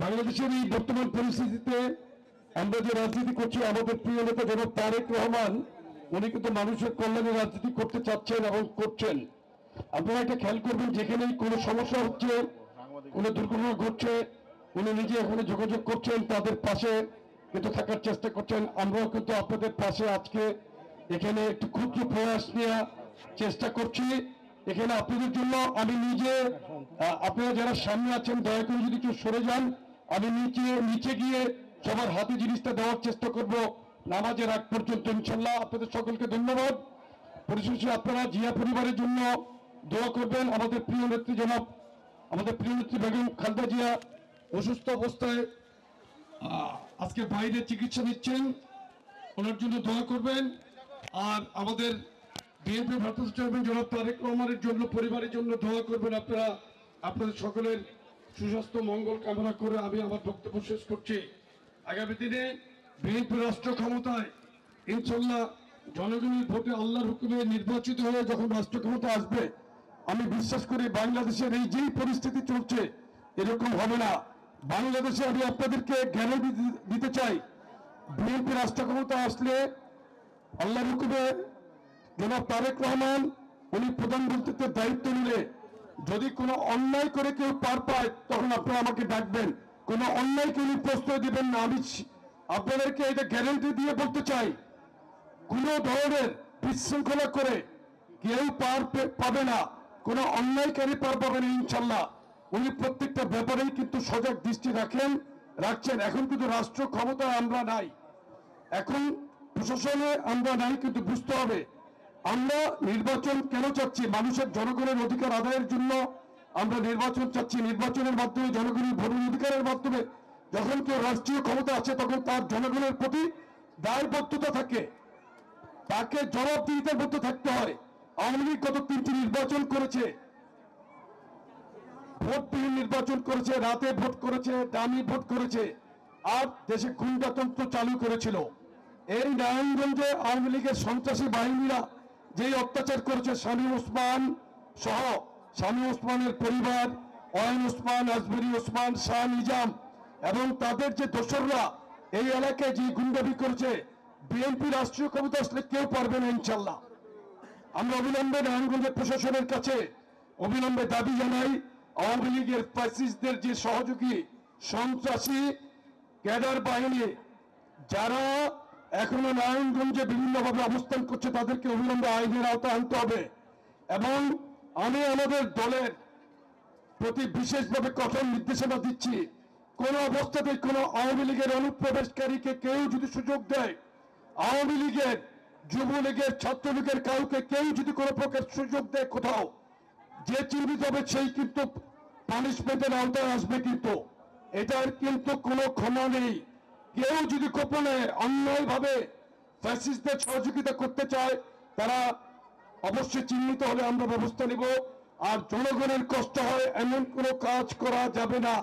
বাংলাদেশের এই বর্তমান পরিস্থিতিতে আমরা যে রাজনীতি করছি, আমাদের প্রিয় নেতা জনাব তারেক রহমান উনি কিন্তু মানুষের কল্যাণে রাজনীতি করতে চাচ্ছেন এবং করছেন। আপনারা এটা খেয়াল করবেন, যেখানেই কোনো সমস্যা হচ্ছে, কোনো দুর্ঘটনা ঘটছে, উনি নিজে এখানে যোগাযোগ করছেন, তাদের পাশে কিন্তু থাকার চেষ্টা করছেন। আমরাও কিন্তু আপনাদের পাশে আজকে এখানে একটু ক্ষুদ্র প্রয়াস নেওয়ার চেষ্টা করছি। এখানে আপনাদের জন্য আমি নিজে, আপনারা যারা সামনে আছেন দয়া করে যদি একটু সরে যান, আমি নিচে গিয়ে সবার হাতে জিনিসটা দেওয়ার চেষ্টা করব নামাজের আগ পর্যন্ত ইনশাল্লাহ। আপনাদের সকলকে ধন্যবাদ। পরিশেষে আপনারা জিয়া পরিবারের জন্য দোয়া করবেন। আমাদের প্রিয় নেত্রী জনাব, আমাদের প্রিয় নেত্রী বেগম খালেদা জিয়া অসুস্থ অবস্থায় আজকে বাইরে চিকিৎসা নিচ্ছেন, ওনার জন্য দোয়া করবেন। আর আমাদের বিএনপি ভারপ্রাপ্ত চেয়ারম্যান জনাব তারেক রহমানের জন্য, পরিবারের জন্য দোয়া করবেন। আপনারা আপনাদের সকলের সুস্বাস্থ্য মঙ্গল কামনা করে আমি আমার বক্তব্য শেষ করছি। আগামী দিনে বিএনপি রাষ্ট্র ক্ষমতায় ইনশাল্লাহ জনগণের ভোটে আল্লাহর হুকুমে নির্বাচিত হয়ে যখন রাষ্ট্র ক্ষমতা আসবে, আমি বিশ্বাস করি বাংলাদেশের এই যেই পরিস্থিতি চলছে এরকম হবে না। বাংলাদেশে আমি আপনাদেরকে গ্যারান্টি দিতে চাই, বিএনপি রাষ্ট্র ক্ষমতা আসলে আল্লাহর হুকুমে জনাব তারেক রহমান উনি প্রধানমন্ত্রীত্বের দায়িত্ব নিলে যদি কোনো অন্যায় করে কেউ পার পায় তখন আপনারা আমাকে ডাকবেন, কোনো অন্যায়কে উনি প্রশ্রয় দিবেন না। আমি আপনাদেরকে এটা গ্যারান্টি দিয়ে বলতে চাই, কোনো ধরনের বিশৃঙ্খলা করে কেউ পার পাবে না, কোনো অন্যায়কারী পার পাবে না ইনশাল্লাহ। উনি প্রত্যেকটা ব্যাপারেই কিন্তু সজাগ দৃষ্টি রাখছেন। এখন কিন্তু রাষ্ট্র ক্ষমতায় আমরা নাই, এখন প্রশাসনে আমরা নাই, কিন্তু বুঝতে হবে আমরা নির্বাচন কেন চাচ্ছি। মানুষের জনগণের অধিকার আদায়ের জন্য আমরা নির্বাচন চাচ্ছি। নির্বাচনের মাধ্যমে জনগণের ভোটের অধিকারের মাধ্যমে যখন কেউ রাষ্ট্রীয় ক্ষমতা আছে তখন তার জনগণের প্রতি দায়বদ্ধতা থাকে, তাকে জবাবদিহিতার মধ্যে থাকতে হয়। আওয়ামী লীগ গত 3টি নির্বাচন করেছে, ভোটবিহীন নির্বাচন করেছে, রাতে ভোট করেছে, ডামি ভোট করেছে, আর দেশে গুন্ডাতন্ত্র চালু করেছিল। এই নারায়ণগঞ্জে আওয়ামী লীগের সন্ত্রাসী বাহিনীরা যেই অত্যাচার করেছে, শামীম ওসমান সহ শামীম ওসমানের পরিবার, অয়ন ওসমান, আজমেরি ওসমান, শাহ নিজাম এবং তাদের যে দোসররা এই এলাকায় যে গুন্ডামি করেছে, বিএনপি রাষ্ট্রীয় ক্ষমতা আসলে কেউ পারবে না ইনশাল্লাহ। আমরা অবিলম্বে নারায়ণগঞ্জের প্রশাসনের কাছে অবিলম্বে দাবি জানাই, আওয়ামী লীগের ফ্যাসিস্টদের যে সহযোগী সন্ত্রাসী ক্যাডার বাহিনী যারা এখনো নারায়ণগঞ্জে বিভিন্নভাবে অবস্থান করছে তাদেরকে অবিলম্বে আইনের আওতায় আনতে হবে। এবং আমি আমাদের দলের প্রতি বিশেষভাবে কঠোর নির্দেশনা দিচ্ছি, কোন অবস্থাতেই কোন আওয়ামী লীগের অনুপ্রবেশকারীকে কেউ যদি সুযোগ দেয়, আওয়ামী লীগের, যুবলীগের, ছাত্রলীগের কাউকে কেউ যদি কোনো প্রকার সুযোগ দেয় কোথাও, যে চিহ্নিত হবে সেই কিন্তু পানিশমেন্টের আওতায় আসবে। কিন্তু এটার কিন্তু কোনো ক্ষমা নেই। কেউ যদি গোপনে অন্যায়ভাবে ফ্যাসিস্টদের সহযোগিতা করতে চায় তারা অবশ্যই চিহ্নিত হলে আমরা ব্যবস্থা নিব। আর জনগণের কষ্ট হয় এমন কোনো কাজ করা যাবে না।